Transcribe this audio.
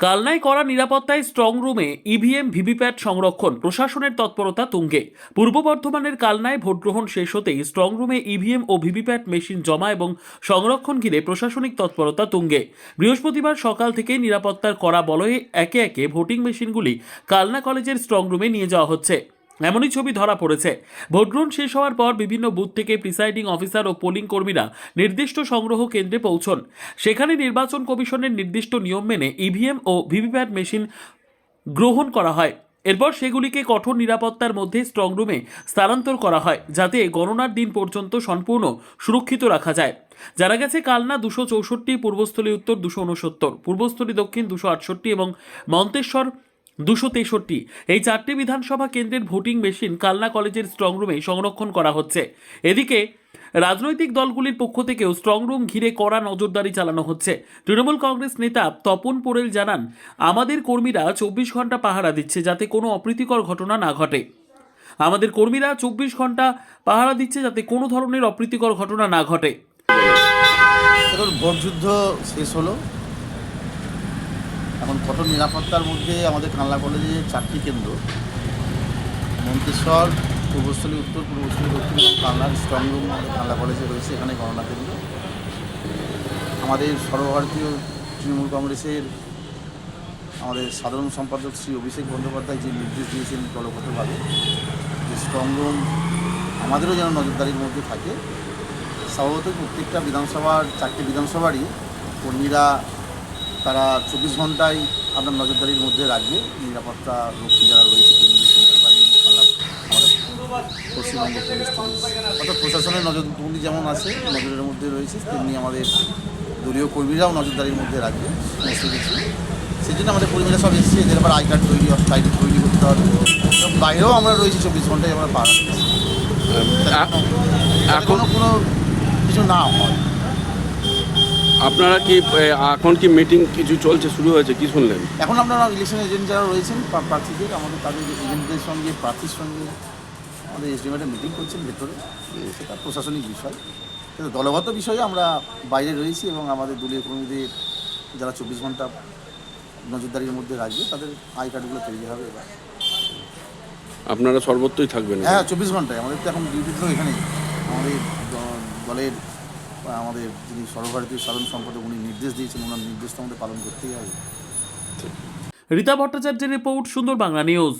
কালনায় করা নিরাপত্তায় স্ট্রং রুমে ইভিএম ভিভিপ্যাট সংরক্ষণ, প্রশাসনের তৎপরতা তুঙ্গে। পূর্ব বর্ধমানের কালনায় ভোটগ্রহণ শেষ হতেই স্ট্রং রুমে ইভিএম ও ভিভিপ্যাট মেশিন জমা এবং সংরক্ষণ ঘিরে প্রশাসনিক তৎপরতা তুঙ্গে। বৃহস্পতিবার সকাল থেকে নিরাপত্তার কড়া বলয়ে একে একে ভোটিং মেশিনগুলি কালনা কলেজের স্ট্রং রুমে নিয়ে যাওয়া হচ্ছে। এমনই ছবি ধরা পড়েছে। ভোটগ্রহণ শেষ হওয়ার পর বিভিন্ন বুথ থেকে প্রিসাইডিং অফিসার ও পোলিং কর্মীরা নির্দিষ্ট সংগ্রহ কেন্দ্রে পৌঁছন। সেখানে নির্বাচন কমিশনের নির্দিষ্ট নিয়ম মেনে ইভিএম ও ভিভিপ্যাট মেশিন গ্রহণ করা হয়। এরপর সেগুলিকে কঠোর নিরাপত্তার মধ্যে স্ট্রং রুমে স্থানান্তর করা হয়, যাতে গণনার দিন পর্যন্ত সম্পূর্ণ সুরক্ষিত রাখা যায়। জানা গেছে, কালনা 264, পূর্বস্থলী উত্তর 269, পূর্বস্থলী দক্ষিণ 268 এবং মন্তেশ্বর 263, এই 4টি বিধানসভা কেন্দ্রের ভোটিং মেশিন কালনা কলেজের স্ট্রং রুমে সংরক্ষণ করা হচ্ছে। এদিকে রাজনৈতিক দলগুলির পক্ষ থেকেও স্ট্রং রুম ঘিরে কড়া নজরদারি চালানো হচ্ছে। তৃণমূল কংগ্রেস নেতা তপন পোরেল জানান, আমাদের কর্মীরা 24 ঘন্টা পাহারা দিচ্ছে, যাতে কোনো অপ্রীতিকর ঘটনা না ঘটে। আমাদের কর্মীরা 24 ঘন্টা পাহারা দিচ্ছে, যাতে কোনো ধরনের অপ্রীতিকর ঘটনা না ঘটে। এখন ভোট যুদ্ধ শেষ হলো। এখন কঠোর নিরাপত্তার মধ্যে আমাদের কালনা কলেজে 4টি কেন্দ্র, মন্তেশ্বর, পূর্বস্থলী উত্তর, পূর্বস্থলী দক্ষিণ এবং কালনার স্ট্রং রুম আমাদের কালনা কলেজে রয়েছে। এখানে গণনা কেন্দ্র। আমাদের সর্বভারতীয় তৃণমূল কংগ্রেসের আমাদের সাধারণ সম্পাদক শ্রী অভিষেক বন্দ্যোপাধ্যায় যে নির্দেশ দিয়েছেন দলগতভাবে, যে স্ট্রং রুম আমাদেরও যেন নজরদারির মধ্যে থাকে। স্বভাবতই প্রত্যেকটা বিধানসভার 4টি বিধানসভারই কর্মীরা তারা 24 ঘন্টায় আপনার নজরদারির মধ্যে রাখবে। নিরাপত্তা রক্ষী যারা রয়েছে, সেন্ট্রাল বাহিনী, আমাদের পশ্চিমবঙ্গ পুলিশ, অর্থাৎ প্রশাসনের নজরবন্দি যেমন আছে, নজরের মধ্যে রয়েছে, তেমনি আমাদের দলীয় কর্মীরাও নজরদারির মধ্যে রাখবে সমস্ত কিছু। সেই জন্য আমাদের কর্মীরা সব এসেছে। এদের আবার আই কার্ড তৈরি করতে হবে। এবং বাইরেও আমরা রয়েছি 24 ঘন্টায় আমরা পাহারা দিচ্ছি, এখনও কোনো কিছু না হয়। আপনারা কি এখন কি মিটিং কিছু চলছে, শুরু হয়েছে, কি শুনলেন? এখন আপনারা ইলেকশন এজেন্ট যারা রয়েছেন প্রার্থীদের, আমাদের তাদের এজেন্টদের সঙ্গে, প্রার্থীর সঙ্গে আমাদের এসডিএমের মিটিং করছেন ভেতরে। সেটা প্রশাসনিক বিষয়, কিন্তু দলগত বিষয়ে আমরা বাইরে রয়েছি এবং আমাদের দলীয় কর্মীদের যারা 24 ঘন্টা নজরদারির মধ্যে রাখবে, তাদের আই কার্ডগুলো তৈরি হবে। এবার আপনারা সর্বত্রই থাকবেন? হ্যাঁ, 24 ঘন্টায় আমাদের তো এখন ডিউটি তো এখানেই। আমাদের দলের আমাদের যিনি সর্বভারতীয় সাধারণ সম্পাদক, উনি নির্দেশ দিয়েছেন, ওনার নির্দেশ তো আমাদের পালন করতেই হবে। রীতা ভট্টাচার্যের রিপোর্ট, সুন্দর বাংলা নিউজ।